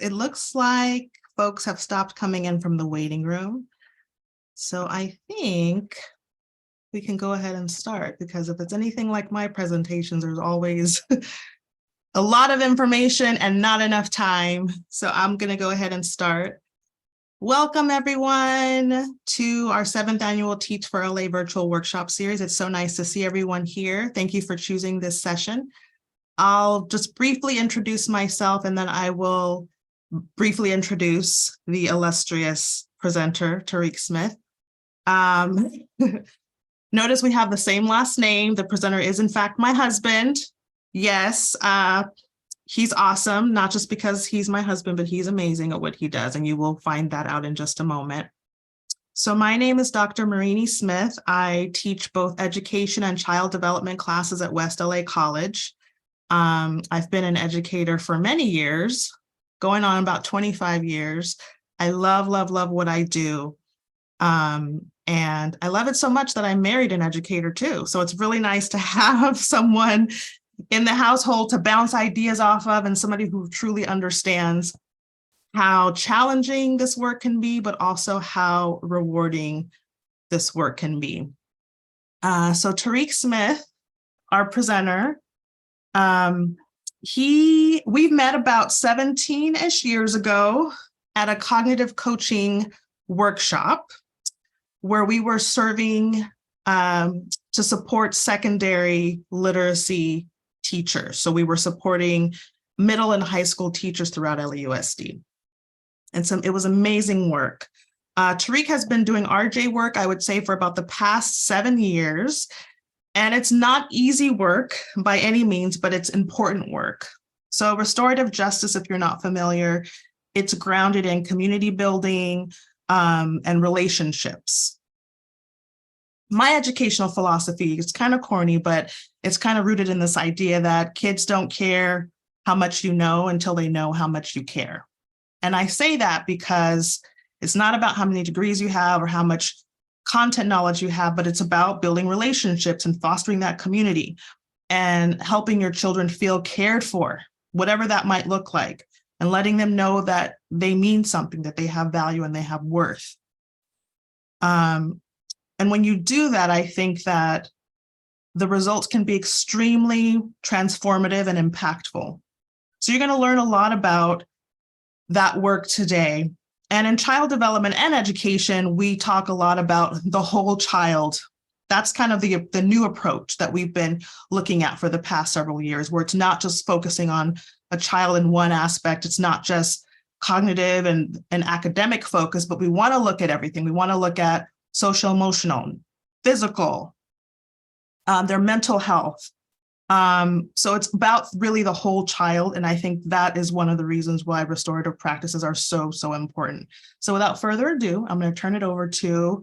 it looks like folks have stopped coming in from the waiting room. So I think we can go ahead and start, because if it's anything like my presentations, there's always a lot of information and not enough time. So I'm going to go ahead and start. Welcome, everyone, to our 7th annual Teach for LA virtual workshop series. It's so nice to see everyone here. Thank you for choosing this session. I'll just briefly introduce myself, and then I will briefly introduce the illustrious presenter, Tarik Smith. Notice we have the same last name. The presenter is, in fact, my husband. Yes, he's awesome, not just because he's my husband, but he's amazing at what he does, and you will find that out in just a moment. So my name is Dr. Marini Smith. I teach both education and child development classes at West LA College. I've been an educator for many years, going on about 25 years. I love, love, love what I do. And I love it so much that I married an educator too. So it's really nice to have someone in the household to bounce ideas off of, and somebody who truly understands how challenging this work can be, but also how rewarding this work can be. So Tarik Smith, our presenter, we've met about 17-ish years ago at a cognitive coaching workshop where we were serving to support secondary literacy teachers. So we were supporting middle and high school teachers throughout LAUSD. And so it was amazing work. Tarik has been doing RJ work, I would say, for about the past 7 years. And it's not easy work by any means, but it's important work. So restorative justice, if you're not familiar, it's grounded in community building and relationships. My educational philosophy is kind of corny, but it's kind of rooted in this idea that kids don't care how much you know until they know how much you care. And I say that because it's not about how many degrees you have or how much content knowledge you have, but it's about building relationships and fostering that community and helping your children feel cared for, whatever that might look like, and letting them know that they mean something, that they have value and they have worth. And when you do that, I think that the results can be extremely transformative and impactful. So you're going to learn a lot about that work today. And in child development and education, we talk a lot about the whole child. That's kind of the new approach that we've been looking at for the past several years, where it's not just focusing on a child in one aspect. It's not just cognitive and academic focus, but we want to look at everything. We want to look at social, emotional, physical, their mental health. So it's about really the whole child. And I think that is one of the reasons why restorative practices are so, so important. So without further ado, I'm going to turn it over to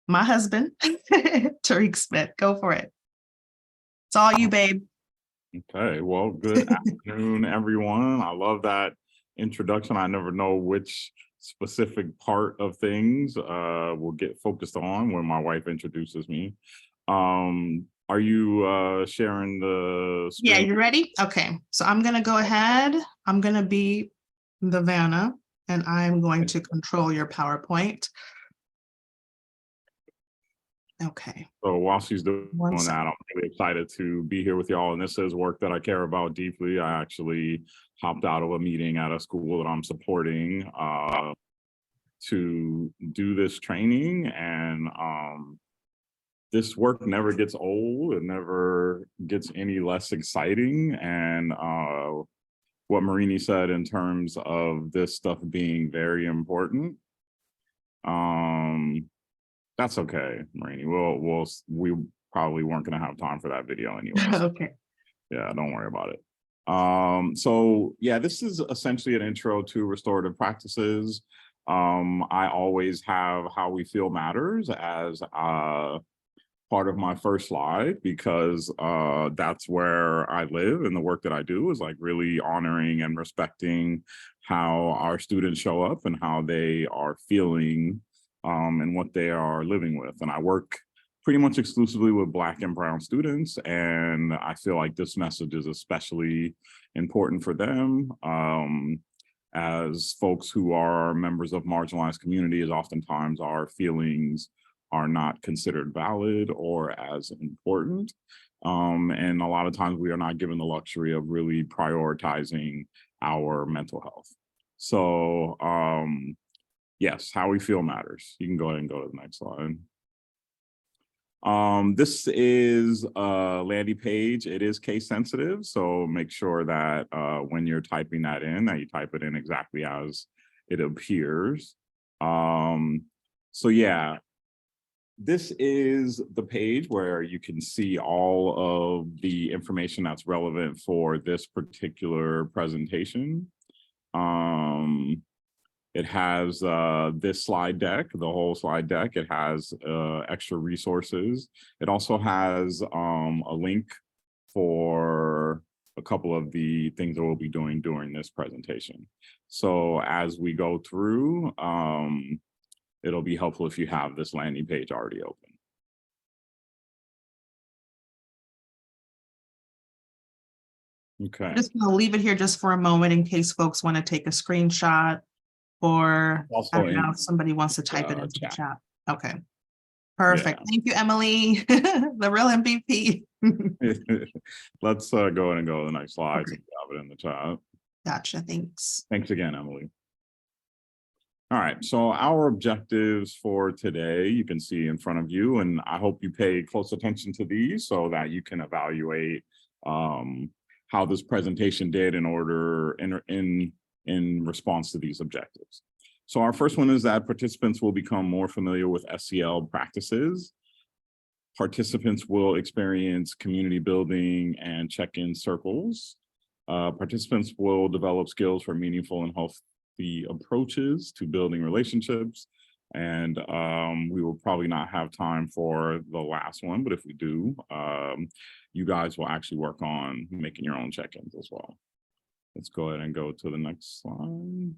my husband, Tarik Smith. Go for it. It's all you, babe. Okay, well, good afternoon, everyone. I love that introduction. I never know which specific part of things will get focused on when my wife introduces me. Are you sharing the screen? Yeah, you ready? Okay, so I'm going to go ahead. I'm going to be the Vanna, and I'm going to control your PowerPoint. Okay. So while she's doing that, I'm really excited to be here with y'all. And this is work that I care about deeply. I actually hopped out of a meeting at a school that I'm supporting to do this training. And this work never gets old. It never gets any less exciting. And what Marini said in terms of this stuff being very important, that's okay, Marini. We probably weren't going to have time for that video anyway. Okay. Yeah, don't worry about it. So yeah, this is essentially an intro to restorative practices. I always have how we feel matters as part of my first slide, because that's where I live, and the work that I do is like really honoring and respecting how our students show up and how they are feeling and what they are living with. And I work pretty much exclusively with Black and Brown students, and I feel like this message is especially important for them. as folks who are members of marginalized communities, oftentimes our feelings are not considered valid or as important. And a lot of times we are not given the luxury of really prioritizing our mental health. So yes, how we feel matters. You can go ahead and go to the next slide. This is a landing page. It is case sensitive, so make sure that when you're typing that you type it in exactly as it appears. So yeah, this is the page where you can see all of the information that's relevant for this particular presentation. It has this slide deck, the whole slide deck. It has extra resources. It also has a link for a couple of the things that we'll be doing during this presentation. So as we go through, it'll be helpful if you have this landing page already open. Okay. I'm just going to leave it here just for a moment in case folks want to take a screenshot, or Also now somebody wants to type it into the chat. Okay. Perfect. Yeah. Thank you, Emily, the real MVP. Let's go ahead and go to the next slide. Okay. So we have it in the chat. Gotcha. Thanks. Thanks again, Emily. All right, so our objectives for today, you can see in front of you, and I hope you pay close attention to these so that you can evaluate how this presentation did in response to these objectives. So our first one is that participants will become more familiar with SEL practices. Participants will experience community building and check-in circles. Participants will develop skills for meaningful and healthy approaches to building relationships. And we will probably not have time for the last one, but if we do, you guys will actually work on making your own check-ins as well. Let's go ahead and go to the next slide.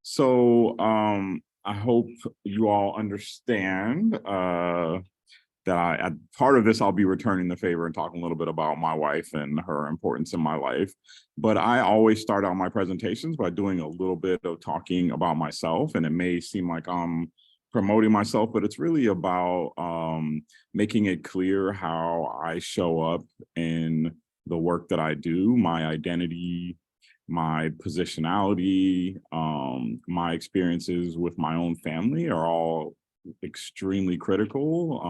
So I hope you all understand that as part of this, I'll be returning the favor and talking a little bit about my wife and her importance in my life. But I always start out my presentations by doing a little bit of talking about myself, and it may seem like I'm promoting myself, but it's really about making it clear how I show up in the work that I do, my identity, my positionality, my experiences with my own family are all extremely critical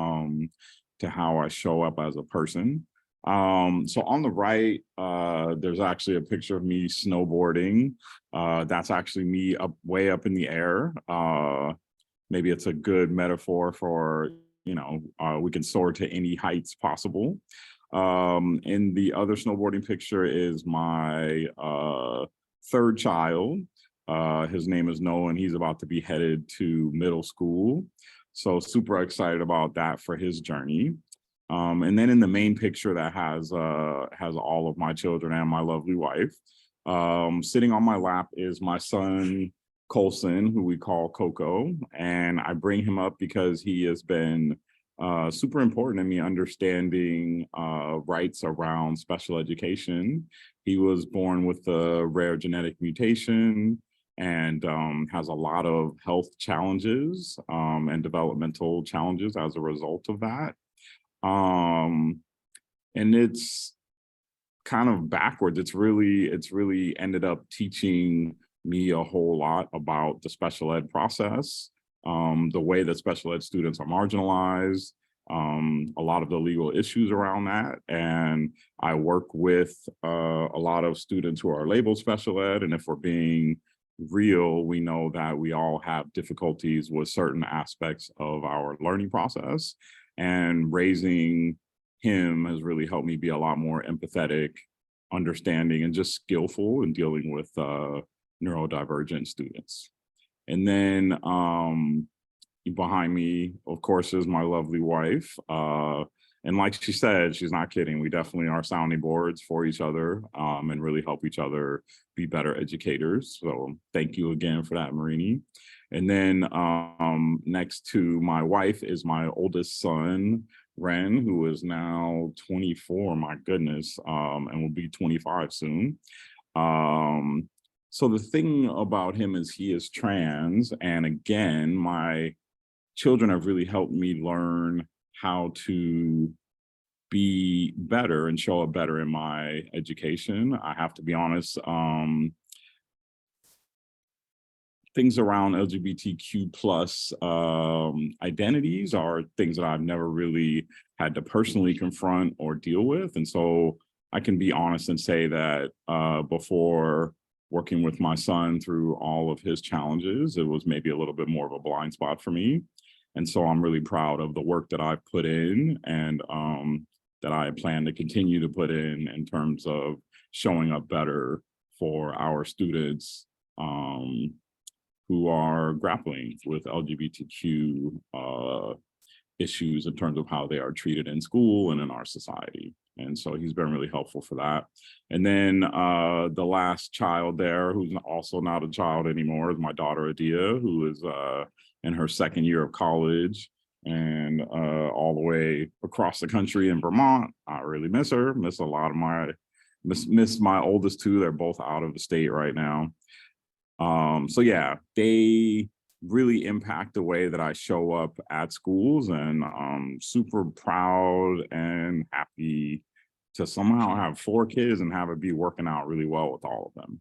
to how I show up as a person. So on the right, there's actually a picture of me snowboarding. That's actually me way up in the air. Maybe it's a good metaphor for, we can soar to any heights possible. And the other snowboarding picture is my third child. His name is Noah, and he's about to be headed to middle school. So super excited about that for his journey. And then in the main picture that has all of my children and my lovely wife, sitting on my lap is my son, Colson, who we call Coco. And I bring him up because he has been super important in me understanding rights around special education. He was born with a rare genetic mutation and has a lot of health challenges and developmental challenges as a result of that. And it's kind of backwards. It's really ended up teaching me a whole lot about the special ed process, the way that special ed students are marginalized, a lot of the legal issues around that. And I work with a lot of students who are labeled special ed, and if we're being real, we know that we all have difficulties with certain aspects of our learning process, and raising him has really helped me be a lot more empathetic, understanding, and just skillful in dealing with neurodivergent students. And then behind me, of course, is my lovely wife. And like she said, she's not kidding. We definitely are sounding boards for each other and really help each other be better educators. So thank you again for that, Marini. And then next to my wife is my oldest son, Ren, who is now 24, my goodness, and will be 25 soon. So the thing about him is he is trans. And again, my children have really helped me learn how to be better and show up better in my education. I have to be honest, things around LGBTQ plus identities are things that I've never really had to personally confront or deal with. And so I can be honest and say that before working with my son through all of his challenges, it was maybe a little bit more of a blind spot for me. And so I'm really proud of the work that I've put in and that I plan to continue to put in terms of showing up better for our students who are grappling with LGBTQ issues in terms of how they are treated in school and in our society. And so he's been really helpful for that. And then the last child there, who's also not a child anymore, is my daughter, Adia, who is in her second year of college and all the way across the country in Vermont. I really miss her, miss a lot of miss my oldest two. They're both out of the state right now. So yeah, they really impact the way that I show up at schools, and I'm super proud and happy to somehow have 4 kids and have it be working out really well with all of them.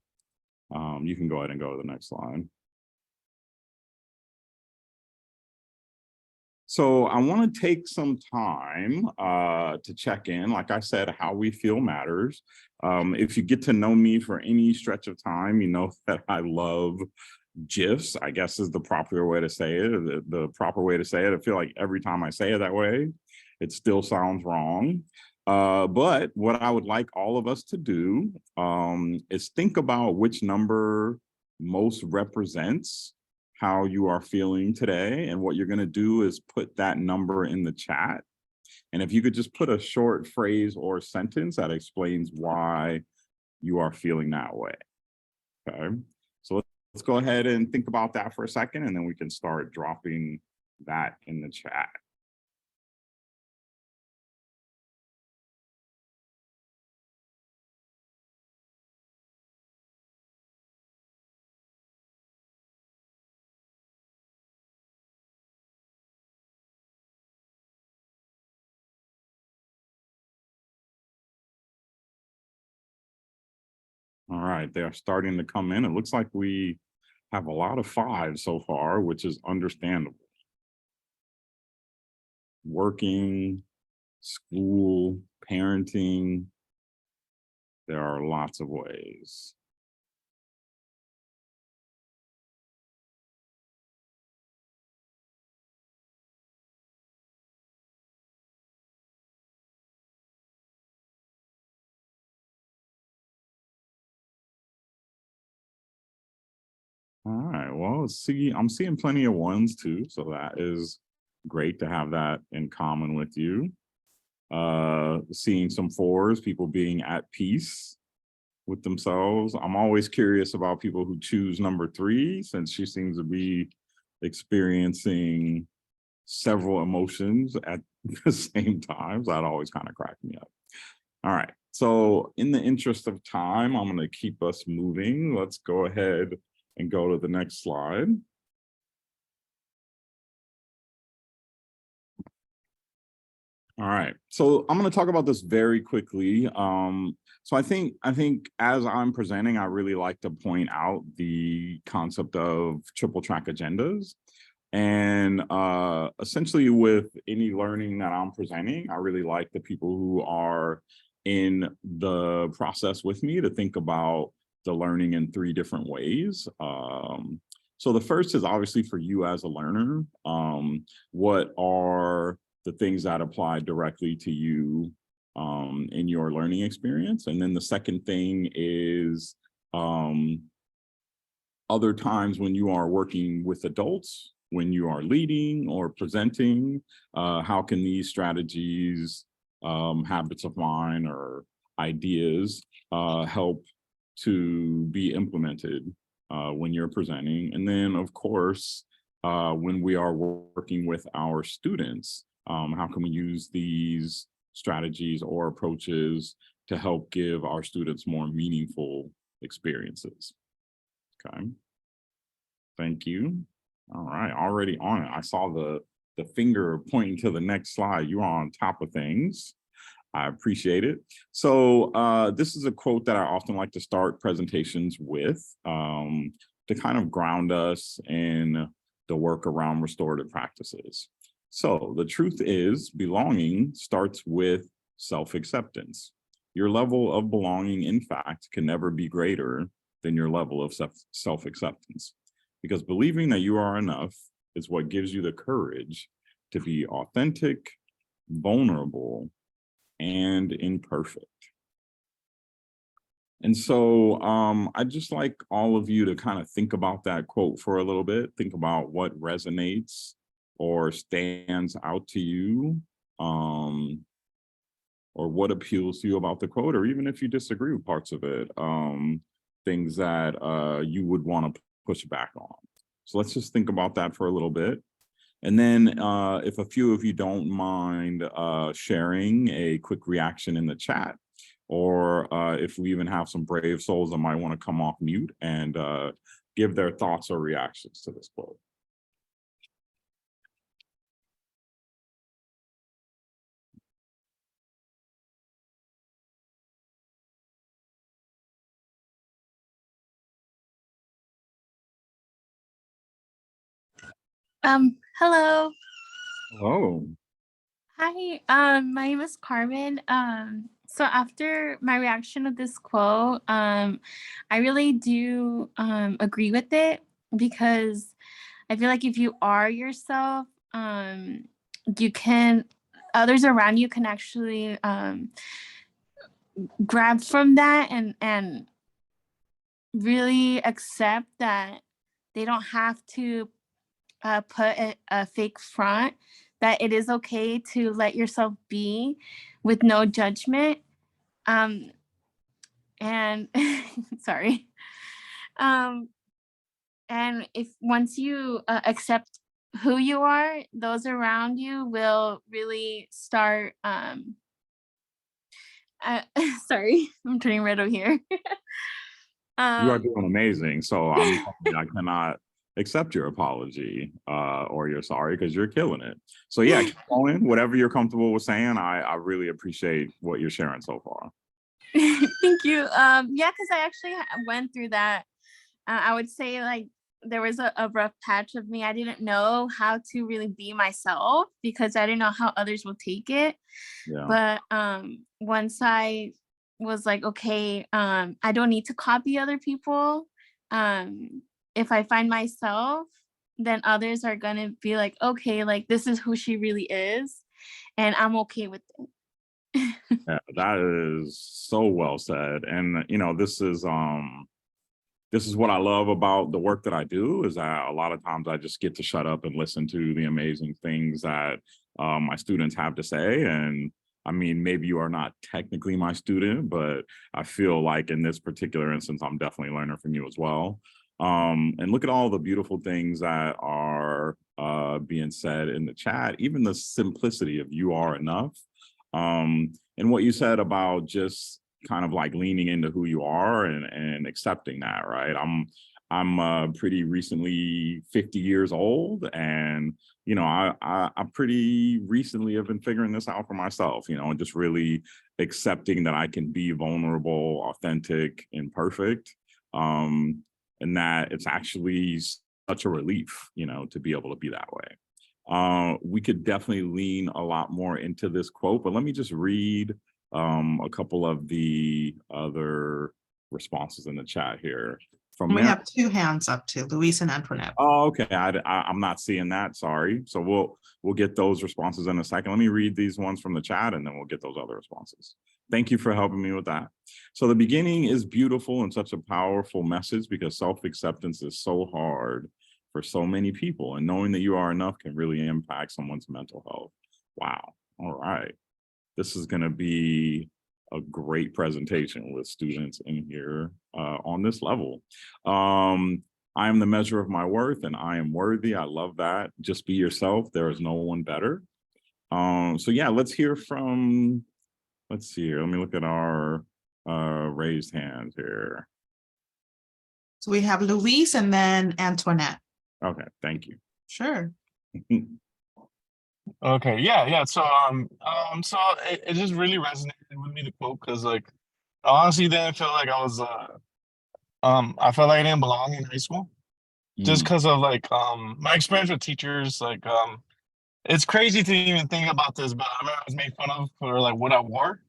You can go ahead and go to the next slide. So I want to take some time to check in. Like I said, how we feel matters. If you get to know me for any stretch of time, you know that I love GIFs, I guess is the proper way to say it. The proper way to say it. I feel like every time I say it that way, it still sounds wrong. But what I would like all of us to do is think about which number most represents how you are feeling today. And what you're going to do is put that number in the chat. And if you could just put a short phrase or sentence that explains why you are feeling that way. Okay, so let's go ahead and think about that for a second, and then we can start dropping that in the chat. All right, they're starting to come in. It looks like we have a lot of 5 so far, which is understandable. Working, school, parenting, there are lots of ways. All right, well, I'm seeing plenty of 1s too, so that is great to have that in common with you. Seeing some 4s, people being at peace with themselves. I'm always curious about people who choose number 3, since she seems to be experiencing several emotions at the same time. So that always kind of cracked me up. All right, so in the interest of time, I'm going to keep us moving. Let's go ahead and go to the next slide. All right, so I'm going to talk about this very quickly. So I think as I'm presenting, I really like to point out the concept of triple track agendas. And essentially with any learning that I'm presenting, I really like the people who are in the process with me to think about the learning in 3 different ways. So the first is obviously for you as a learner. What are the things that apply directly to you in your learning experience? And then the second thing is other times when you are working with adults, when you are leading or presenting, how can these strategies, habits of mind, or ideas help to be implemented when you're presenting? And then, of course, when we are working with our students, how can we use these strategies or approaches to help give our students more meaningful experiences. Okay. Thank you. All right, already on it. I saw the finger pointing to the next slide. You're on top of things. I appreciate it. So this is a quote that I often like to start presentations with to kind of ground us in the work around restorative practices. So the truth is, belonging starts with self-acceptance. Your level of belonging, in fact, can never be greater than your level of self-acceptance, because believing that you are enough is what gives you the courage to be authentic, vulnerable, and imperfect. And so I'd just like all of you to kind of think about that quote for a little bit. Think about what resonates or stands out to you, or what appeals to you about the quote, or even if you disagree with parts of it, things that you would want to push back on. So let's just think about that for a little bit. And then if a few of you don't mind sharing a quick reaction in the chat, or if we even have some brave souls that might want to come off mute and give their thoughts or reactions to this quote. Hello. Hello. Hi, my name is Carmen. So after my reaction of this quote, I really do agree with it, because I feel like if you are yourself, you can, others around you can actually grab from that and really accept that they don't have to put a fake front, that it is okay to let yourself be with no judgment. And sorry. And if once you accept who you are, those around you will really start, sorry, I'm turning red over here. You are doing amazing. So I cannot accept your apology or your sorry, because you're killing it. So yeah, keep going. Whatever you're comfortable with saying, I really appreciate what you're sharing so far. Thank you. Yeah, because I actually went through that. I would say, like, there was a rough patch of me. I didn't know how to really be myself because I didn't know how others will take it. Yeah. But once I was like, okay, I don't need to copy other people. If I find myself, then others are gonna be like, okay, like this is who she really is, and I'm okay with it. Yeah, that is so well said. And you know, this is what I love about the work that I do, is that a lot of times I just get to shut up and listen to the amazing things that my students have to say. And I mean, maybe you are not technically my student, but I feel like in this particular instance, I'm definitely learning from you as well. And look at all the beautiful things that are being said in the chat, even the simplicity of "you are enough." And what you said about just kind of like leaning into who you are and accepting that, right? I'm pretty recently 50 years old, and you know, I pretty recently have been figuring this out for myself, you know, and just really accepting that I can be vulnerable, authentic, imperfect, and that it's actually such a relief, you know, to be able to be that way. We could definitely lean a lot more into this quote, but let me just read a couple of the other responses in the chat here. From We have two hands up too, Luis and Antoinette. Oh, okay. I'm not seeing that. Sorry. So we'll get those responses in a second. Let me read these ones from the chat, and then we'll get those other responses. Thank you for helping me with that. So the beginning is beautiful and such a powerful message, because self-acceptance is so hard for so many people, and knowing that you are enough can really impact someone's mental health. Wow. All right. This is going to be a great presentation with students in here on this level. I am the measure of my worth, and I am worthy. I love that. Just be yourself. There is no one better. So yeah, let's hear from, let's see here. Let me look at our raised hands here. So we have Luis and then Antoinette. Okay, thank you. Sure. Okay, yeah. So it just really resonated with me, the quote, because like I honestly didn't feel like I was I felt like I didn't belong in high school just Mm, because of like my experience with teachers. Like it's crazy to even think about this, but I remember I was made fun of for like what I wore.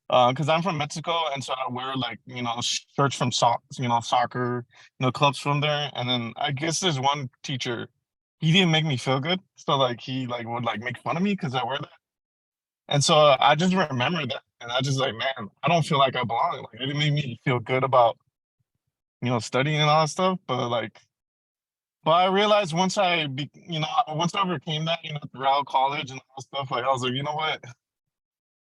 Because I'm from Mexico, and so I wear like shirts from soccer, clubs from there. And then I guess there's one teacher, he didn't make me feel good, so like he like would like make fun of me because I wear that. And so I just remember that, and I just like, man, I don't feel like I belong. Like it didn't make me feel good about studying and all that stuff. But I realized once I overcame that, throughout college and all that stuff, like I was like, you know what,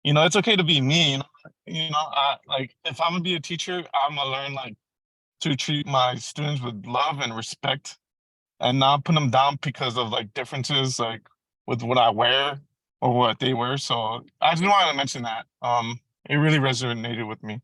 it's okay to be me. I like if I'm gonna be a teacher, I'm gonna learn like to treat my students with love and respect, and not put them down because of like differences like with what I wear or what they wear. So I just wanted to mention that. It really resonated with me.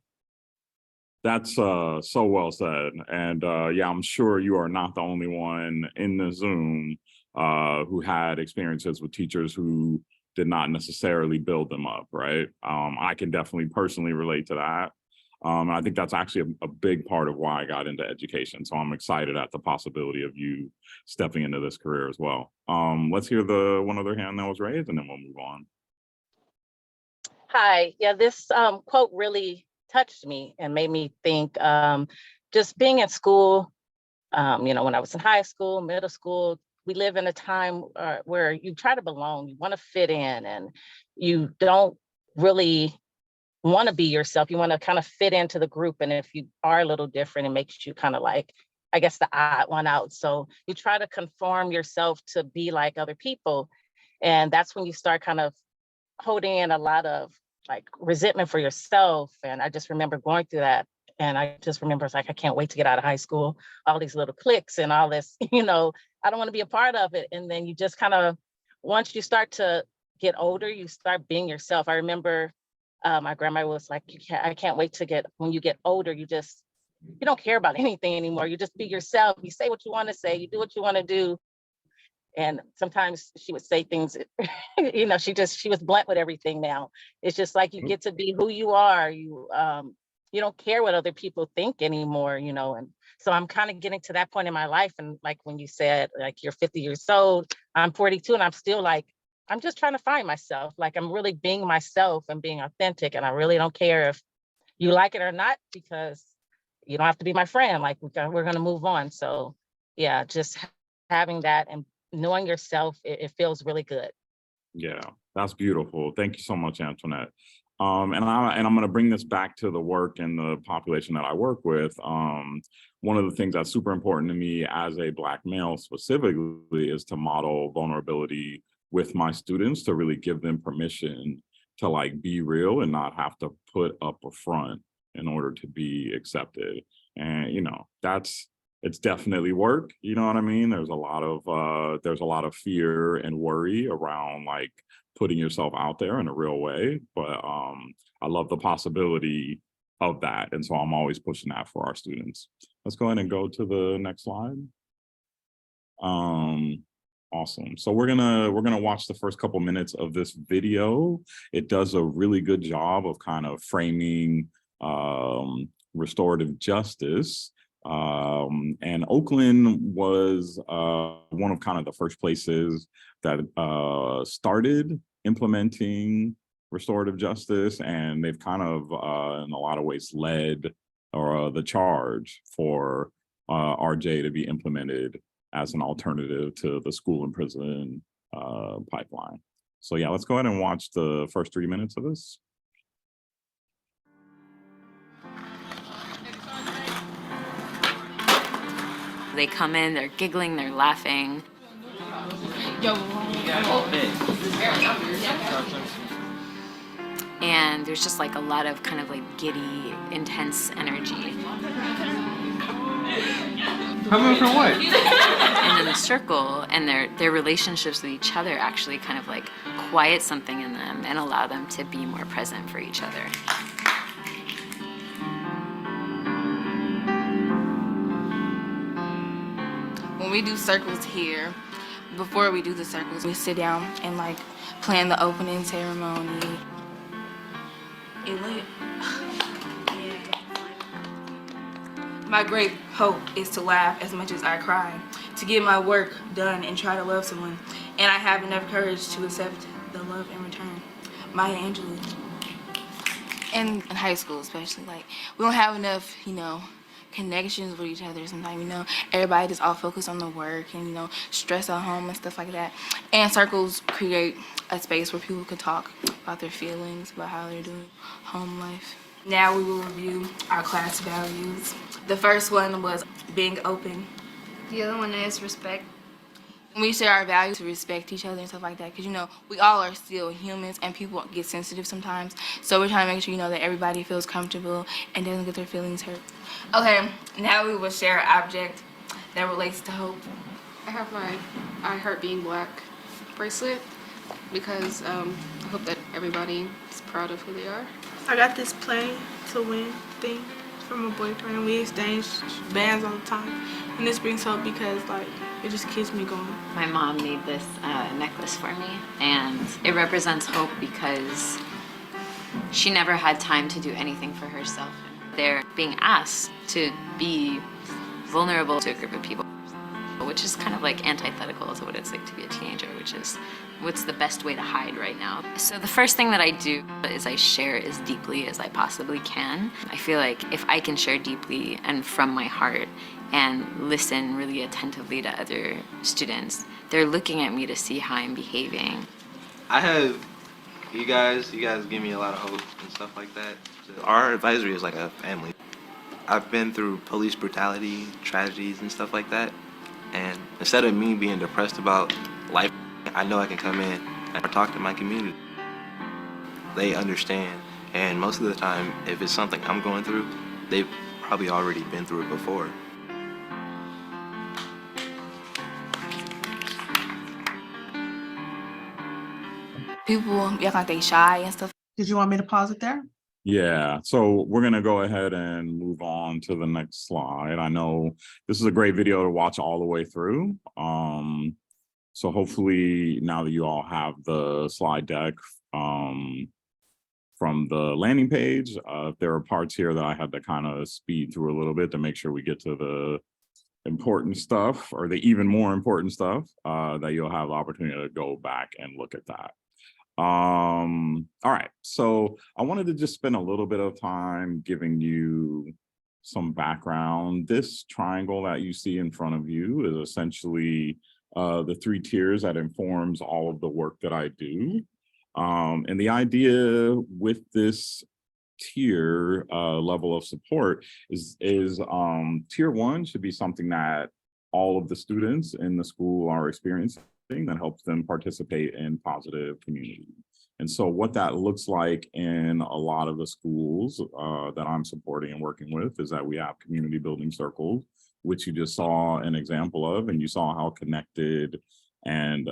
that's so well said. And yeah, I'm sure you are not the only one in the Zoom who had experiences with teachers who did not necessarily build them up, right? I can definitely personally relate to that. And I think that's actually a big part of why I got into education. So I'm excited at the possibility of you stepping into this career as well. Let's hear the one other hand that was raised, and then we'll move on. Hi. Yeah, this quote really touched me and made me think just being in school, when I was in high school, middle school, we live in a time where you try to belong, you want to fit in, and you don't really want to be yourself. You want to kind of fit into the group. And if you are a little different, it makes you kind of like, I guess, the odd one out. So you try to conform yourself to be like other people. And that's when you start kind of holding in a lot of like resentment for yourself. And I just remember going through that. And I just remember it's like, I can't wait to get out of high school, all these little cliques and all this, I don't want to be a part of it. And then you just kind of, once you start to get older, you start being yourself. I remember my grandma was like, I can't wait to when you get older, you don't care about anything anymore. You just be yourself. You say what you want to say, you do what you want to do. And sometimes she would say things, she was blunt with everything now. It's just like you get to be who you are. You don't care what other people think anymore, and so I'm kind of getting to that point in my life. And like when you said, like, you're 50 years old, I'm 42, and I'm still like, I'm just trying to find myself. Like I'm really being myself and being authentic. And I really don't care if you like it or not, because you don't have to be my friend. Like we're going to move on. So yeah, just having that and knowing yourself, it feels really good. Yeah, that's beautiful. Thank you so much, Antoinette. And I'm going to bring this back to the work and the population that I work with. One of the things that's super important to me as a Black male specifically is to model vulnerability with my students, to really give them permission to like be real and not have to put up a front in order to be accepted. And it's definitely work. You know what I mean? There's a lot of fear and worry around like putting yourself out there in a real way. But I love the possibility of that. And so I'm always pushing that for our students. Let's go ahead and go to the next slide. Awesome. So we're gonna watch the first couple minutes of this video. It does a really good job of kind of framing restorative justice. And Oakland was one of kind of the first places that started implementing restorative justice, and they've kind of in a lot of ways led the charge for RJ to be implemented as an alternative to the school and prison pipeline. So yeah, let's go ahead and watch the first 3 minutes of this. They come in, they're giggling, they're laughing. And there's just like a lot of kind of like giddy, intense energy. Coming from what? And then the circle and their relationships with each other actually kind of like quiet something in them and allow them to be more present for each other. When we do circles here, before we do the circles, we sit down and like plan the opening ceremony. It lit. My great hope is to laugh as much as I cry, to get my work done and try to love someone. And I have enough courage to accept the love in return. Maya Angelou. And in high school especially, like, we don't have enough, connections with each other sometimes, everybody just all focused on the work and, stress at home and stuff like that. And circles create a space where people could talk about their feelings, about how they're doing home life. Now we will review our class values. The first one was being open. The other one is respect. We share our values to respect each other and stuff like that, because we all are still humans and people get sensitive sometimes. So we're trying to make sure that everybody feels comfortable and doesn't get their feelings hurt. Okay, now we will share an object that relates to hope. I have my I Heart Being Black bracelet because I hope that everybody is proud of who they are. I got this play to win thing from my boyfriend, and we exchange bands all the time. And this brings hope because it just keeps me going. My mom made this necklace for me, and it represents hope because she never had time to do anything for herself. They're being asked to be vulnerable to a group of people, which is kind of like antithetical to what it's like to be a teenager, which is what's the best way to hide right now. So the first thing that I do is I share as deeply as I possibly can. I feel like if I can share deeply and from my heart and listen really attentively to other students, they're looking at me to see how I'm behaving. I have you guys give me a lot of hope and stuff like that. Our advisory is like a family. I've been through police brutality, tragedies and stuff like that. And instead of me being depressed about life, I know I can come in and talk to my community. They understand. And most of the time, if it's something I'm going through, they've probably already been through it before. People act like they shy and stuff. Did you want me to pause it there? Yeah, so we're gonna go ahead and move on to the next slide. I know this is a great video to watch all the way through. So hopefully now that you all have the slide deck from the landing page, there are parts here that I had to kind of speed through a little bit to make sure we get to the important stuff, or the even more important stuff, that you'll have the opportunity to go back and look at that. All right, so I wanted to just spend a little bit of time giving you some background. This triangle that you see in front of you is essentially the 3 tiers that informs all of the work that I do. And the idea with this tier level of support is tier 1 should be something that all of the students in the school are experiencing that helps them participate in positive community. And so what that looks like in a lot of the schools that I'm supporting and working with is that we have community building circles, which you just saw an example of, and you saw how connected and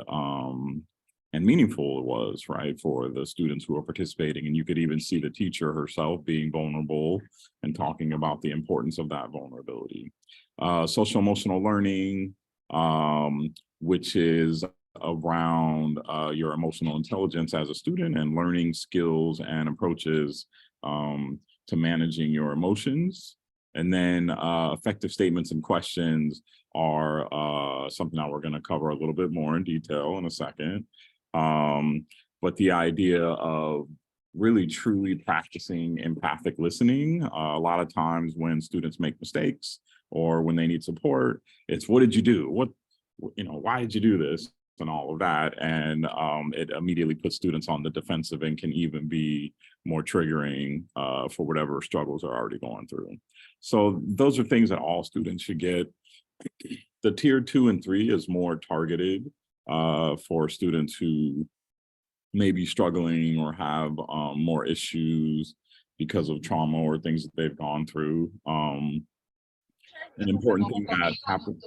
meaningful it was, right, for the students who are participating. And you could even see the teacher herself being vulnerable and talking about the importance of that vulnerability. Social emotional learning, which is around your emotional intelligence as a student and learning skills and approaches to managing your emotions. And then effective statements and questions are something that we're going to cover a little bit more in detail in a second. But the idea of really truly practicing empathic listening, a lot of times when students make mistakes or when they need support, it's what did you do? Why did you do this? And all of that. And it immediately puts students on the defensive and can even be more triggering for whatever struggles are already going through. So those are things that all students should get. The tier 2 and 3 is more targeted for students who may be struggling or have more issues because of trauma or things that they've gone through. An important thing that happens.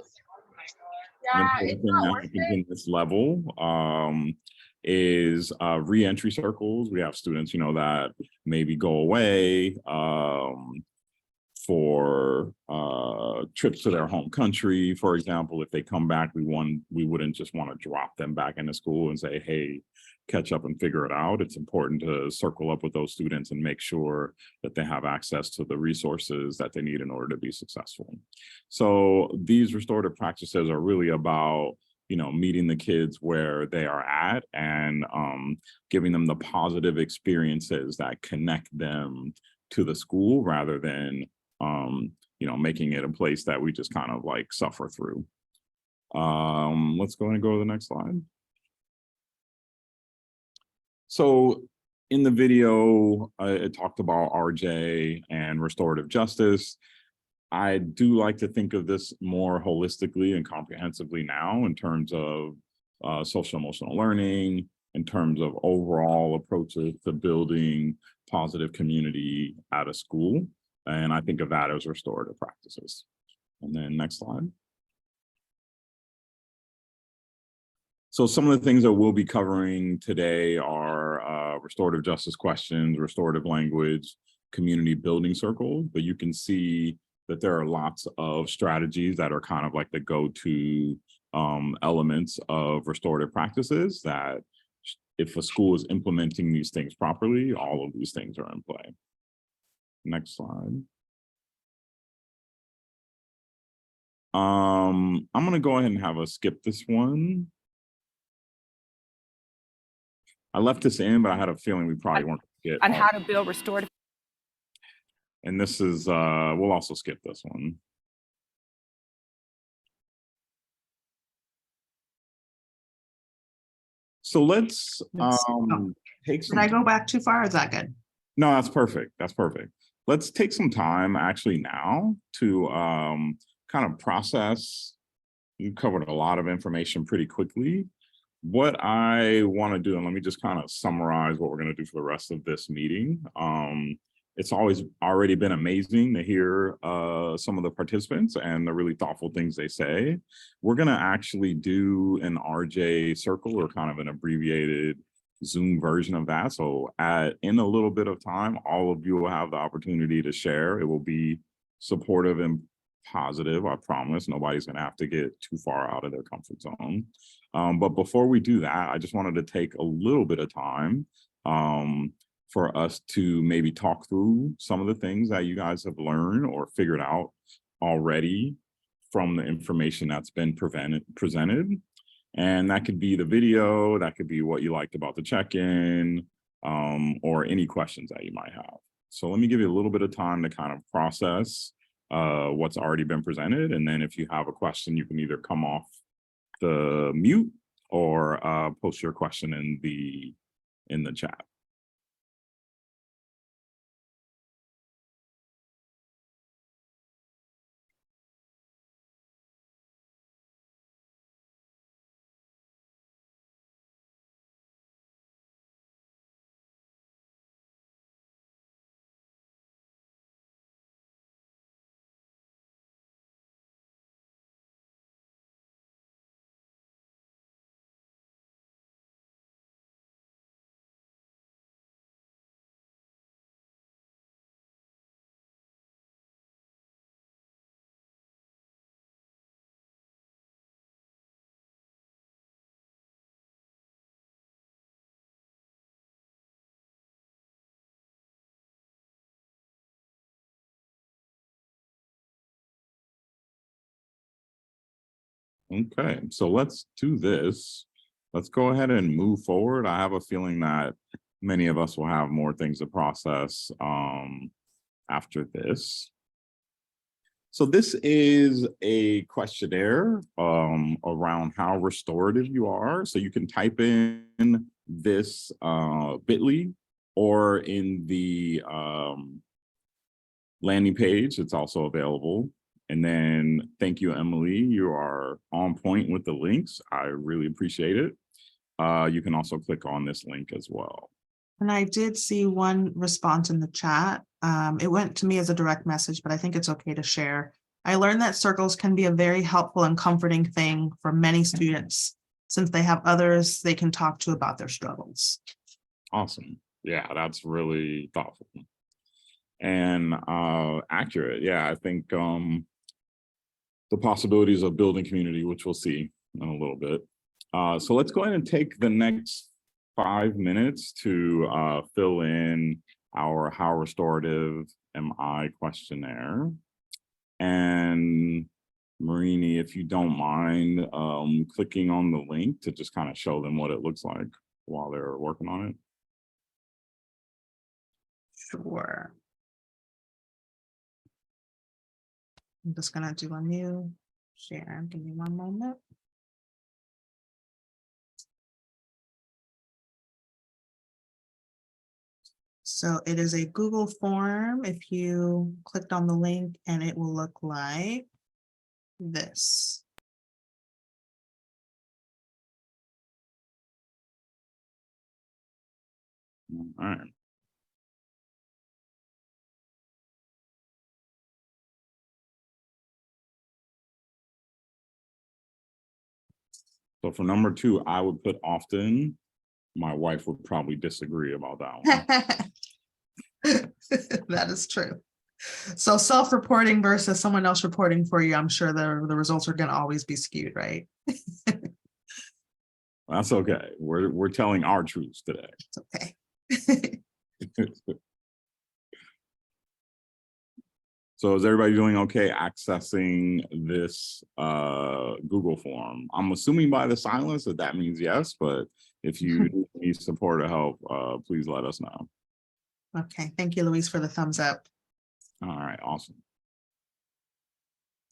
In this level is re-entry circles. We have students, that maybe go away for trips to their home country. For example, if they come back, we wouldn't just want to drop them back into school and say, hey, catch up and figure it out. It's important to circle up with those students and make sure that they have access to the resources that they need in order to be successful. So these restorative practices are really about, you know, meeting the kids where they are at and giving them the positive experiences that connect them to the school rather than, you know, making it a place that we just kind of like suffer through. Let's go ahead and go to the next slide. So in the video, it talked about RJ and restorative justice. I do like to think of this more holistically and comprehensively now in terms of social emotional learning, in terms of overall approaches to building positive community at a school. And I think of that as restorative practices. And then next slide. So some of the things that we'll be covering today are restorative justice questions, restorative language, community building circles, but you can see that there are lots of strategies that are kind of like the go-to elements of restorative practices that if a school is implementing these things properly, all of these things are in play. Next slide. I'm gonna go ahead and have us skip this one. I left this in, but I had a feeling we probably weren't gonna get on how to build restorative. And this is, we'll also skip this one. So let's take some. Did I go back too far? Is that good? No, that's perfect. That's perfect. Let's take some time actually now to kind of process. You covered a lot of information pretty quickly. What I want to do, and let me just kind of summarize what we're going to do for the rest of this meeting. It's always already been amazing to hear some of the participants and the really thoughtful things they say. We're going to actually do an RJ circle or kind of an abbreviated Zoom version of that. So in a little bit of time, all of you will have the opportunity to share. It will be supportive and positive, I promise. Nobody's going to have to get too far out of their comfort zone. But before we do that, I just wanted to take a little bit of time for us to maybe talk through some of the things that you guys have learned or figured out already from the information that's been presented. And that could be the video, that could be what you liked about the check-in, or any questions that you might have. So let me give you a little bit of time to kind of process what's already been presented. And then if you have a question, you can either come off the mute or post your question in the chat. Okay, so let's do this. Let's go ahead and move forward. I have a feeling that many of us will have more things to process after this. So this is a questionnaire around how restorative you are. So you can type in this bit.ly or in the landing page. It's also available. And then thank you, Emily. You are on point with the links. I really appreciate it. You can also click on this link as well. And I did see one response in the chat. It went to me as a direct message, but I think it's okay to share. I learned that circles can be a very helpful and comforting thing for many students since they have others they can talk to about their struggles. Awesome. Yeah, that's really thoughtful. and accurate. Yeah, I think the possibilities of building community, which we'll see in a little bit. So let's go ahead and take the next 5 minutes to fill in our How Restorative Am I questionnaire. And Marini, if you don't mind clicking on the link to just kind of show them what it looks like while they're working on it. Sure. I'm just gonna do a new share. Give me one moment. So it is a Google form. If you clicked on the link, and it will look like this. All right. So for number 2, I would put often. My wife would probably disagree about that one. That is true. So self-reporting versus someone else reporting for you, I'm sure the results are going to always be skewed, right? That's okay. We're telling our truths today. It's okay. So is everybody doing okay accessing this Google form? I'm assuming by the silence that means yes, but if you need support or help, please let us know. Okay, thank you, Louise, for the thumbs up. All right, awesome.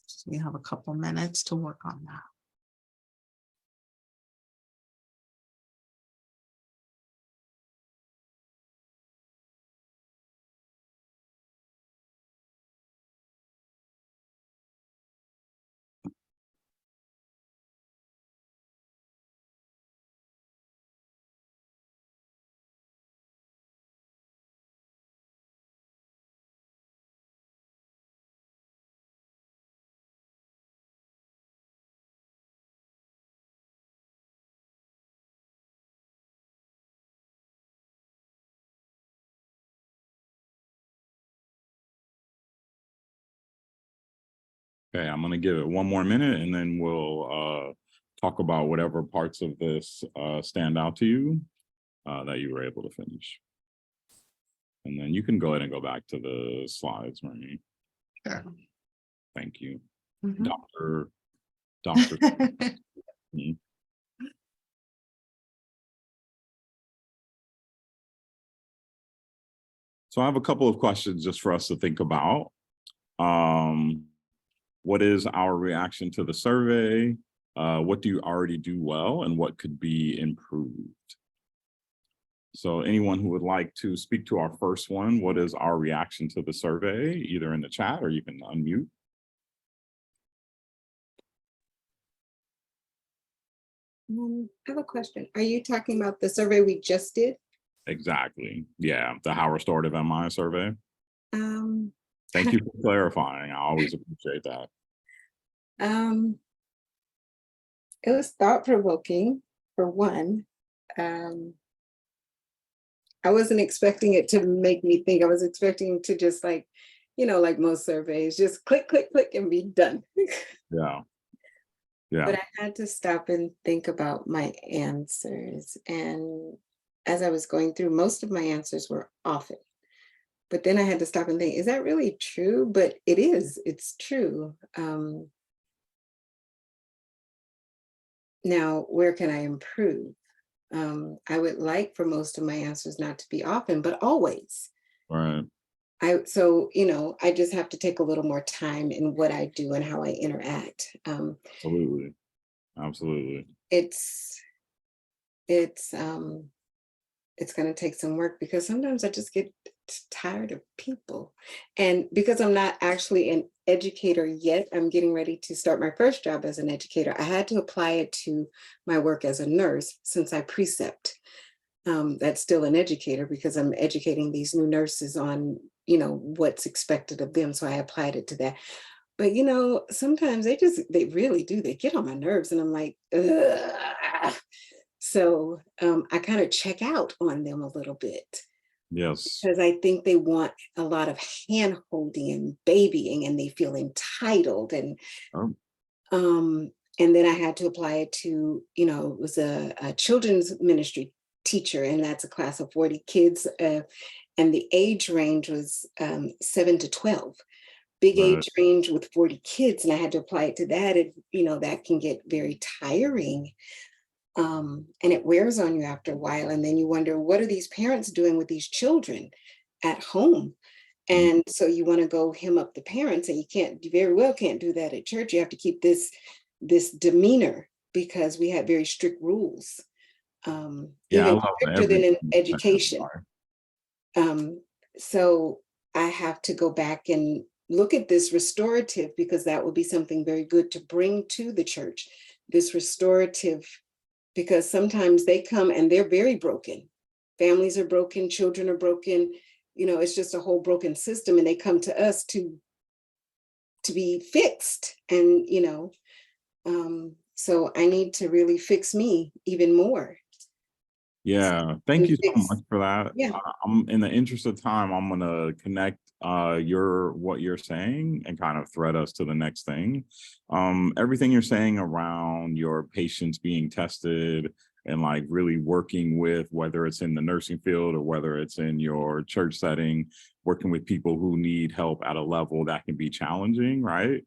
So we have a couple minutes to work on that. Okay, I'm gonna give it one more minute and then we'll talk about whatever parts of this stand out to you that you were able to finish. And then you can go ahead and go back to the slides, Marini. Sure. Thank you. Mhm. Dr. So I have a couple of questions just for us to think about. What is our reaction to the survey? What do you already do well and what could be improved? So anyone who would like to speak to our first one, what is our reaction to the survey, either in the chat or you can unmute. I have a question. Are you talking about the survey we just did? Exactly. Yeah, the How Restorative Am I survey. Thank you for clarifying. I always appreciate that. It was thought-provoking, for one. I wasn't expecting it to make me think. I was expecting to just like, like most surveys, just click, click, click and be done. Yeah. Yeah. But I had to stop and think about my answers. And as I was going through, most of my answers were often. But then I had to stop and think, is that really true? But it is, it's true. Now, where can I improve? I would like for most of my answers not to be often, but always. Right. So, I just have to take a little more time in what I do and how I interact. Absolutely. Absolutely. It's going to take some work because sometimes I just get tired of people. And because I'm not actually an educator yet, I'm getting ready to start my first job as an educator. I had to apply it to my work as a nurse since I precept. That's still an educator because I'm educating these new nurses on, what's expected of them. So I applied it to that. But, sometimes they really do. They get on my nerves and I'm like, ugh. So I kind of check out on them a little bit. Yes. because I think they want a lot of hand holding and babying, and they feel entitled. Oh, And then I had to apply it to, it was a children's ministry teacher, and that's a class of 40 kids. And the age range was 7 to 12. Big right. age range with 40 kids, and I had to apply it to that. That can get very tiring. And it wears on you after a while. And then you wonder, what are these parents doing with these children at home? And so you want to go hem up the parents, and you very well can't do that at church. You have to keep this demeanor, because we have very strict rules, Yeah, I even love stricter than in everything. education. So I have to go back and look at this restorative, because that would be something very good to bring to the church. This restorative, because sometimes they come and they're very broken. Families are broken, children are broken. It's just a whole broken system, and they come to us to be fixed. And so I need to really fix me even more. Yeah, thank you so much for that. Yeah. I'm in the interest of time, I'm gonna connect what you're saying and kind of thread us to the next thing. Everything you're saying around your patients being tested and like really working with, whether it's in the nursing field or whether it's in your church setting, working with people who need help at a level that can be challenging, right?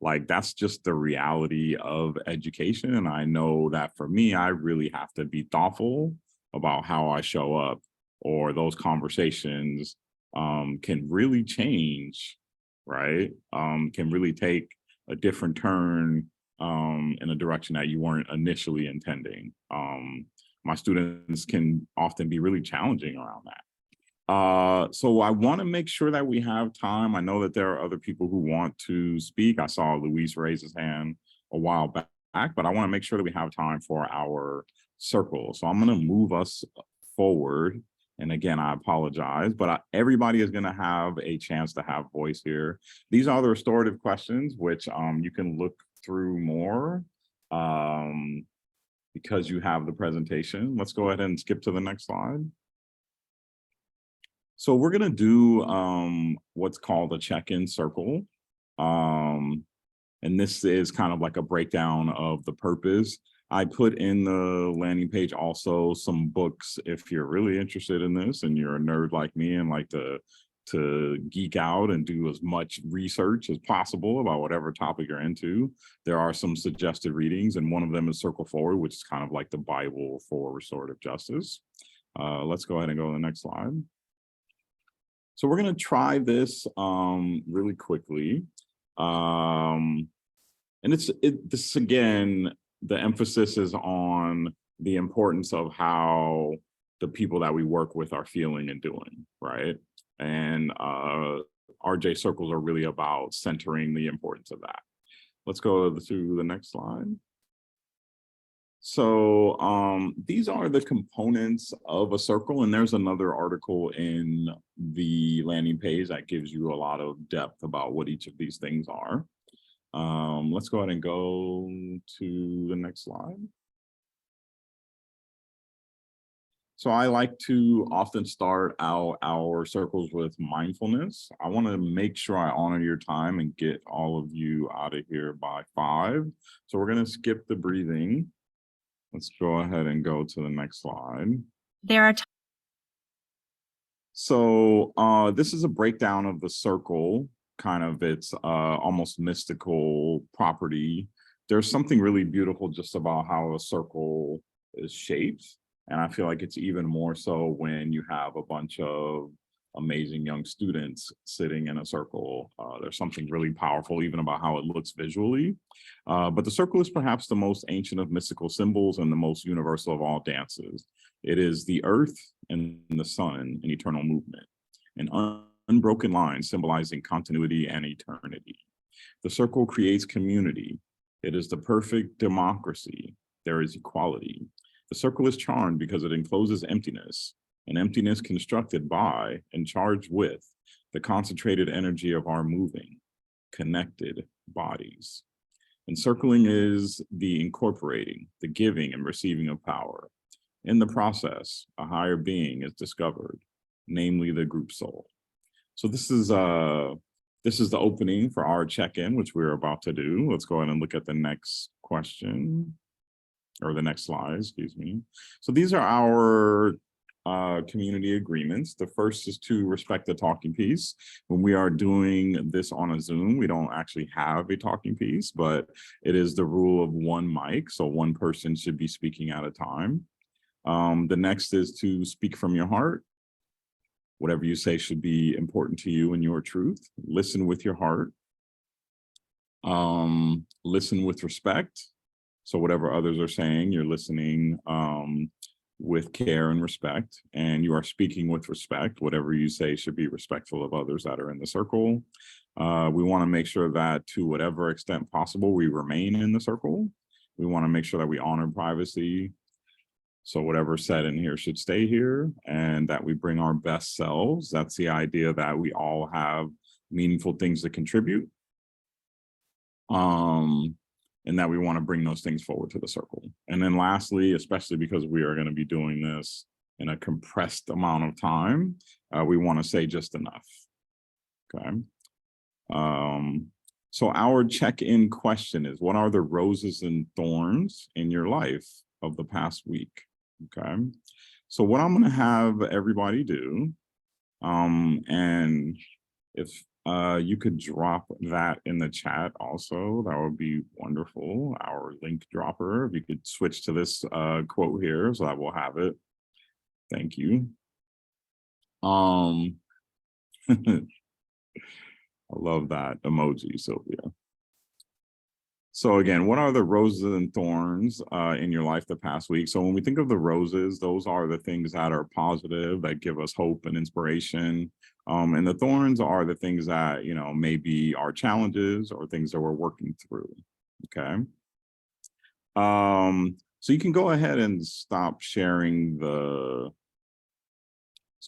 Like that's just the reality of education. And I know that for me, I really have to be thoughtful about how I show up, or those conversations can really change, right? Can really take a different turn in a direction that you weren't initially intending. My students can often be really challenging around that. So I want to make sure that we have time. I know that there are other people who want to speak. I saw Luis raise his hand a while back, but I want to make sure that we have time for our circle. So I'm going to move us forward. And again, I apologize, but everybody is going to have a chance to have voice here. These are the restorative questions, which you can look through more because you have the presentation. Let's go ahead and skip to the next slide. So we're going to do what's called a check-in circle. And this is kind of like a breakdown of the purpose. I put in the landing page also some books if you're really interested in this and you're a nerd like me and like to geek out and do as much research as possible about whatever topic you're into. There are some suggested readings, and one of them is Circle Forward, which is kind of like the Bible for restorative justice. Let's go ahead and go to the next slide. So we're going to try this really quickly. And this again, the emphasis is on the importance of how the people that we work with are feeling and doing, right? And RJ circles are really about centering the importance of that. Let's go to the next slide. So these are the components of a circle, and there's another article in the landing page that gives you a lot of depth about what each of these things are. Let's go ahead and go to the next slide. So I like to often start out our circles with mindfulness. I want to make sure I honor your time and get all of you out of here by 5. So we're going to skip the breathing. Let's go ahead and go to the next slide. So this is a breakdown of the circle, kind of its almost mystical property. There's something really beautiful just about how a circle is shaped. And I feel like it's even more so when you have a bunch of amazing young students sitting in a circle. There's something really powerful even about how it looks visually. But the circle is perhaps the most ancient of mystical symbols and the most universal of all dances. It is the earth and the sun in eternal movement, an unbroken line symbolizing continuity and eternity. The circle creates community. It is the perfect democracy. There is equality. The circle is charmed because it encloses emptiness, an emptiness constructed by and charged with the concentrated energy of our moving, connected bodies. Encircling is the incorporating, the giving and receiving of power. In the process, a higher being is discovered, namely the group soul. So this is the opening for our check-in, which we're about to do. Let's go ahead and look at the next question, or the next slide, excuse me. So these are our community agreements. The first is to respect the talking piece. When we are doing this on a Zoom, we don't actually have a talking piece, but it is the rule of one mic. So one person should be speaking at a time. The next is to speak from your heart. Whatever you say should be important to you and your truth. Listen with your heart. Listen with respect. So whatever others are saying, you're listening with care and respect, and you are speaking with respect. Whatever you say should be respectful of others that are in the circle. We want to make sure that to whatever extent possible, we remain in the circle. We want to make sure that we honor privacy. So whatever's said in here should stay here, and that we bring our best selves. That's the idea, that we all have meaningful things to contribute. And that we want to bring those things forward to the circle. And then lastly, especially because we are going to be doing this in a compressed amount of time, we want to say just enough. Okay. So our check-in question is, what are the roses and thorns in your life of the past week? Okay. So what I'm going to have everybody do, and if you could drop that in the chat also, that would be wonderful. Our link dropper, if you could switch to this quote here, so I will have it. Thank you. I love that emoji, Sylvia. So again, what are the roses and thorns in your life the past week? So when we think of the roses, those are the things that are positive, that give us hope and inspiration. And the thorns are the things that, you know, maybe are challenges or things that we're working through. Okay. So you can go ahead and stop sharing so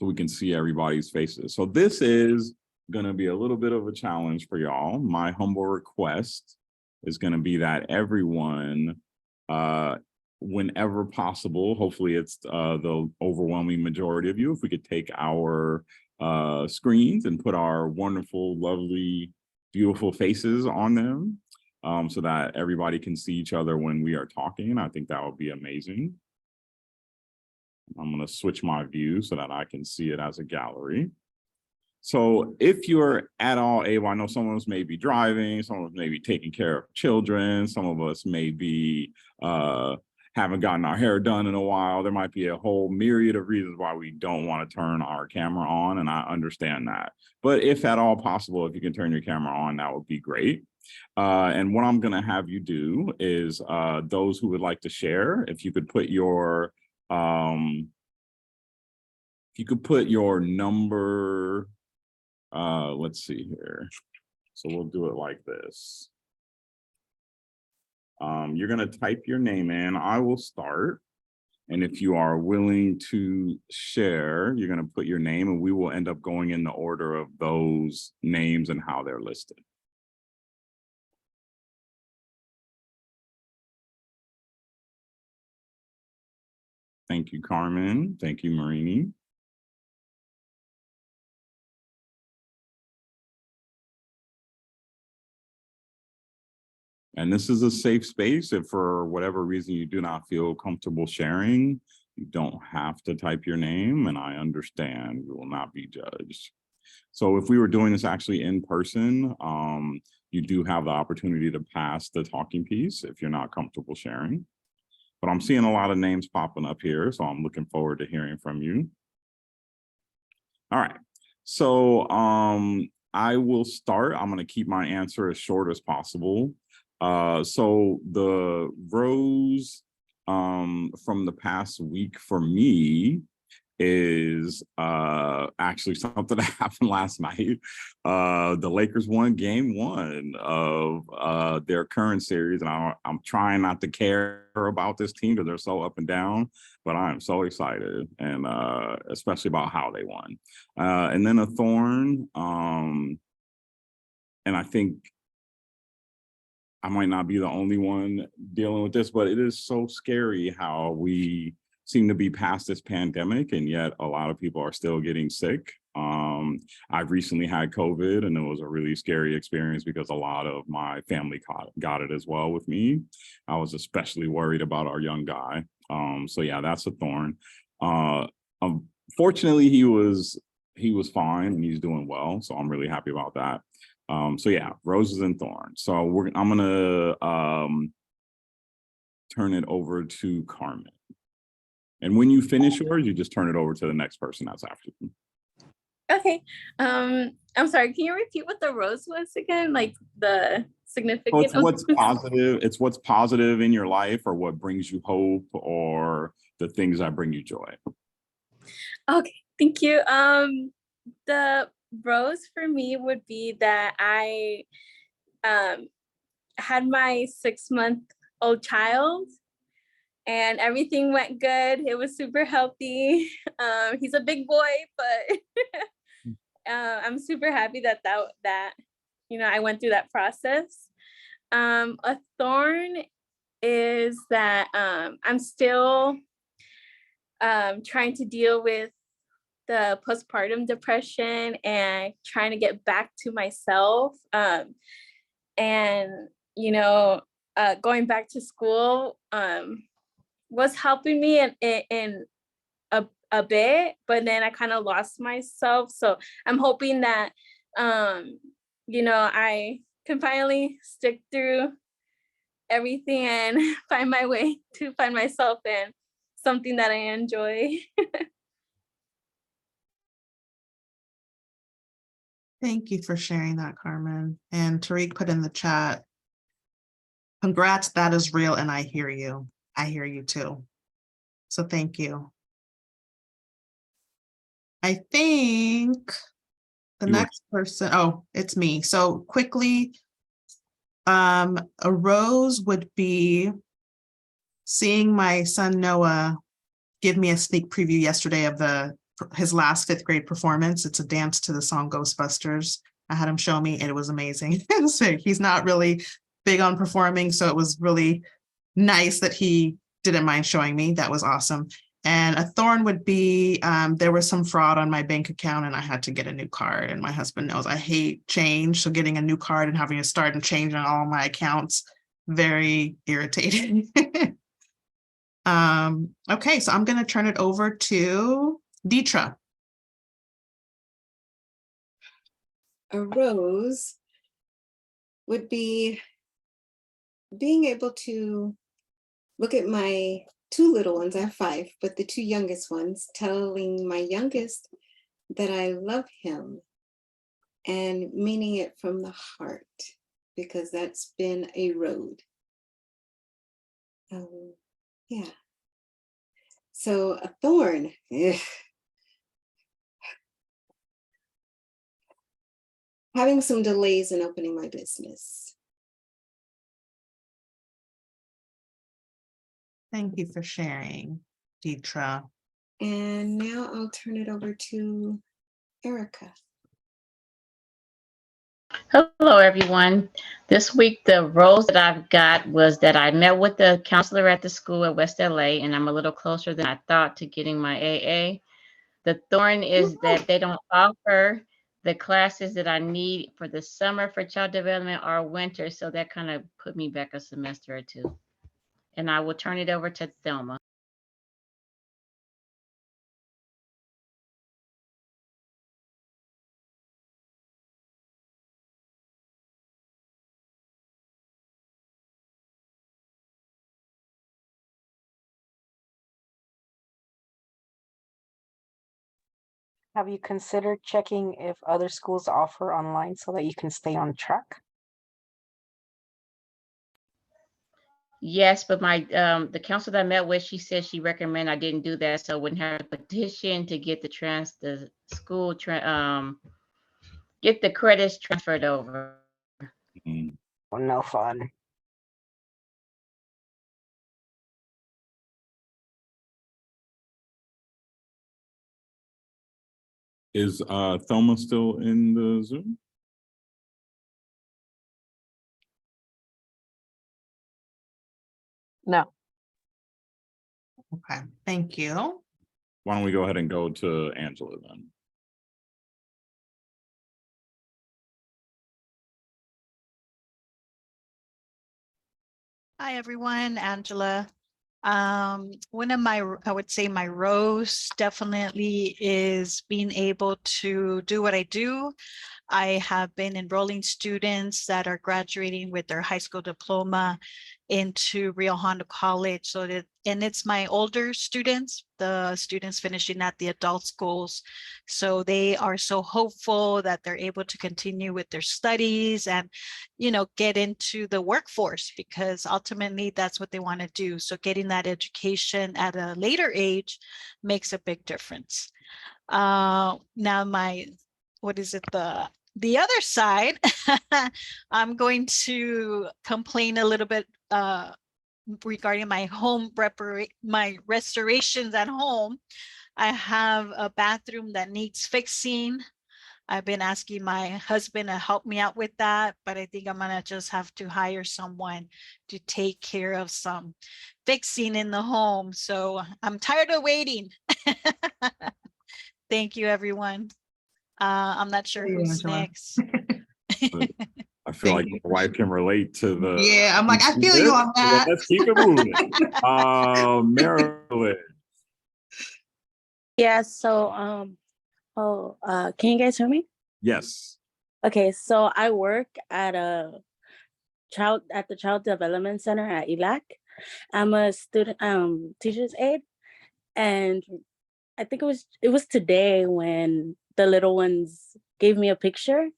we can see everybody's faces. So this is going to be a little bit of a challenge for y'all. My humble request is going to be that everyone, whenever possible, hopefully it's the overwhelming majority of you, if we could take our screens and put our wonderful, lovely, beautiful faces on them, so that everybody can see each other when we are talking. I think that would be amazing. I'm going to switch my view so that I can see it as a gallery. So if you're at all able, I know some of us may be driving, some of us may be taking care of children, some of us may be haven't gotten our hair done in a while. There might be a whole myriad of reasons why we don't want to turn our camera on, and I understand that. But if at all possible, if you can turn your camera on, that would be great. And what I'm going to have you do is those who would like to share, if you could put your number. Let's see here. So we'll do it like this. You're going to type your name in. I will start. And if you are willing to share, you're going to put your name, and we will end up going in the order of those names and how they're listed. Thank you, Carmen. Thank you, Marini. And this is a safe space. If for whatever reason you do not feel comfortable sharing, you don't have to type your name, and I understand. You will not be judged. So if we were doing this actually in person, you do have the opportunity to pass the talking piece if you're not comfortable sharing. But I'm seeing a lot of names popping up here, so I'm looking forward to hearing from you. All right. So I will start. I'm going to keep my answer as short as possible. So the rose from the past week for me is actually something that happened last night. The Lakers won game 1 of their current series, and I'm trying not to care about this team because they're so up and down, but I am so excited, and especially about how they won. And then a thorn, and I think I might not be the only one dealing with this, but it is so scary how we seem to be past this pandemic, and yet a lot of people are still getting sick. I've recently had COVID, and it was a really scary experience because a lot of my family got it as well with me. I was especially worried about our young guy. So yeah, that's a thorn. Fortunately, he was fine and he's doing well, so I'm really happy about that. So yeah, roses and thorns. So I'm gonna turn it over to Carmen. And when you finish yours, you just turn it over to the next person that's after you. Okay. I'm sorry, can you repeat what the rose was again? Like the So significance? it's what's positive. It's what's positive in your life, or what brings you hope, or the things that bring you joy. Okay, thank you. The rose for me would be that I had my 6-month-old child, and everything went good. It was super healthy. He's a big boy, but I'm super happy that I went through that process. A thorn is that I'm still trying to deal with the postpartum depression and trying to get back to myself. And going back to school was helping me in a bit, but then I kind of lost myself. So I'm hoping that I can finally stick through everything and find my way to find myself in something that I enjoy. Thank you for sharing that, Carmen. And Tarik put in the chat, congrats, that is real, and I hear you. I hear you too. So thank you. I think the next person, oh, it's me. So quickly, a rose would be seeing my son Noah give me a sneak preview yesterday of his last 5th grade performance. It's a dance to the song Ghostbusters. I had him show me and it was amazing. So he's not really big on performing, so it was really nice that he didn't mind showing me. That was awesome. And a thorn would be, there was some fraud on my bank account and I had to get a new card. And my husband knows I hate change. So getting a new card and having to start and change on all my accounts, very irritating. Okay, so I'm going to turn it over to Deetra. A rose would be being able to look at my 2 little ones. I have 5, but the 2 youngest ones, telling my youngest that I love him and meaning it from the heart, because that's been a road. Yeah. So a thorn. Having some delays in opening my business. Thank you for sharing, Deetra. And now I'll turn it over to Erica. Hello, everyone. This week, the rose that I've got was that I met with the counselor at the school at West LA, and I'm a little closer than I thought to getting my AA. The thorn is that they don't offer the classes that I need for the summer for child development or winter, so that kind of put me back a semester or 2. And I will turn it over to Thelma. Have you considered checking if other schools offer online so that you can stay on track? Yes, but my the counselor that I met with, she said she recommended I didn't do that, so I wouldn't have to petition to get the school get the credits transferred over. Oh, no fun. Is Thelma still in the Zoom? No. Okay, thank you. Why don't we go ahead and go to Angela then? Hi, everyone. Angela. One of my, I would say my roles definitely is being able to do what I do. I have been enrolling students that are graduating with their high school diploma into Rio Hondo College. So that, and it's my older students, the students finishing at the adult schools. So they are so hopeful that they're able to continue with their studies and, you know, get into the workforce, because ultimately that's what they want to do. So getting that education at a later age makes a big difference. Now what is it, the other side, I'm going to complain a little bit regarding my my restorations at home. I have a bathroom that needs fixing. I've been asking my husband to help me out with that, but I think I'm gonna just have to hire someone to take care of some fixing in the home. So I'm tired of waiting. Thank you, everyone. I'm not sure Hey, who's Angela. next. I feel like Thank my wife can relate to the. Yeah, I'm like, I feel you on that. Let's keep it moving. Maryland. Yeah, so can you guys hear me? Yes. Okay, so I work at the Child Development Center at ELAC. I'm a student teacher's aide, and I think it was today when the little ones gave me a picture,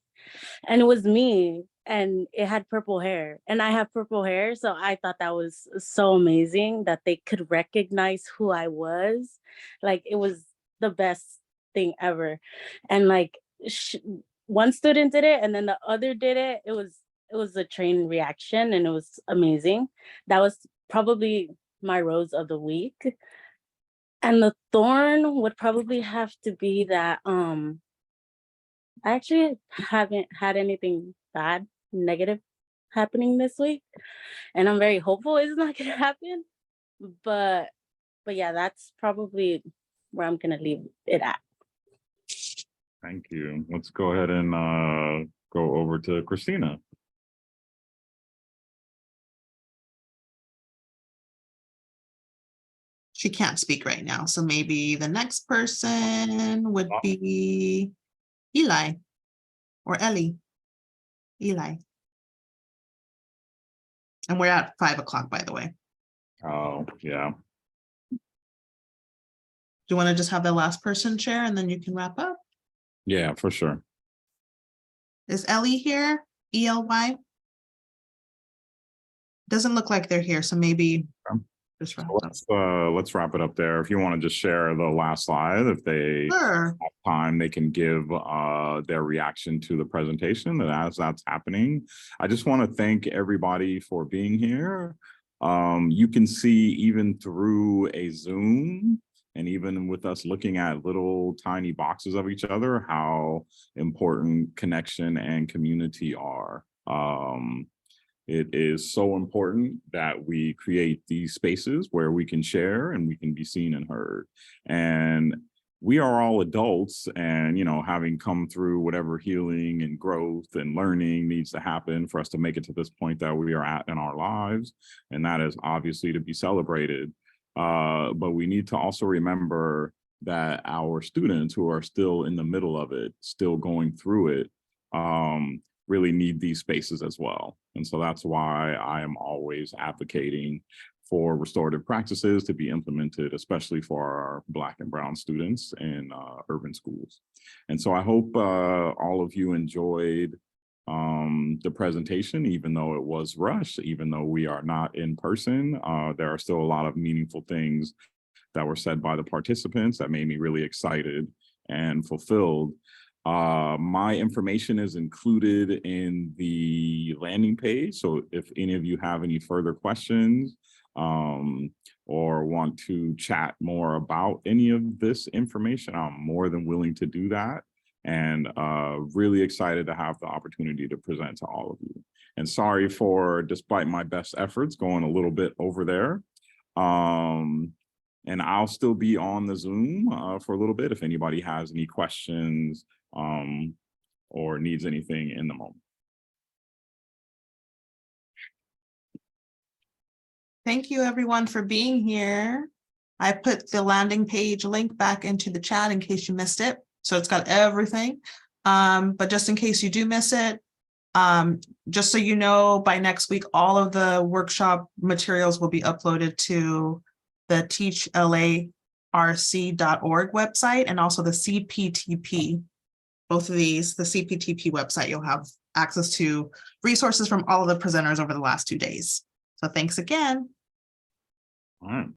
and it was me, and it had purple hair, and I have purple hair, so I thought that was so amazing that they could recognize who I was. Like, it was the best thing ever. And like one student did it and then the other did it. It was a train reaction and it was amazing. That was probably my rose of the week. And the thorn would probably have to be that I actually haven't had anything bad, negative happening this week. And I'm very hopeful it's not gonna happen. But yeah, that's probably where I'm gonna leave it at. Thank you. Let's go ahead and go over to Christina. She can't speak right now, so maybe the next person would be Eli or Ellie. Eli. And we're at 5 o'clock, by the way. Oh, yeah. Do you want to just have the last person share and then you can wrap up? Yeah, for sure. Is Ellie here? ELY? Doesn't look like they're here, so maybe just wrap up. Let's wrap it up there. If you want to just share the last slide, if they Sure. have time, they can give their reaction to the presentation. And as that's happening, I just want to thank everybody for being here. You can see even through a Zoom, and even with us looking at little tiny boxes of each other, how important connection and community are. It is so important that we create these spaces where we can share and we can be seen and heard. And we are all adults, and, you know, having come through whatever healing and growth and learning needs to happen for us to make it to this point that we are at in our lives. And that is obviously to be celebrated. But we need to also remember that our students who are still in the middle of it, still going through it, really need these spaces as well. And so that's why I am always advocating for restorative practices to be implemented, especially for our Black and Brown students in urban schools. And so I hope all of you enjoyed the presentation, even though it was rushed, even though we are not in person. There are still a lot of meaningful things that were said by the participants that made me really excited and fulfilled. My information is included in the landing page. So if any of you have any further questions or want to chat more about any of this information, I'm more than willing to do that. And really excited to have the opportunity to present to all of you. And sorry for, despite my best efforts, going a little bit over there. And I'll still be on the Zoom for a little bit if anybody has any questions or needs anything in the moment. Thank you everyone for being here. I put the landing page link back into the chat in case you missed it. So it's got everything. But just in case you do miss it, just so you know, by next week, all of the workshop materials will be uploaded to the teachlaRC.org website and also the CPTP. Both of these, the CPTP website, you'll have access to resources from all of the presenters over the last 2 days. So thanks again. All right.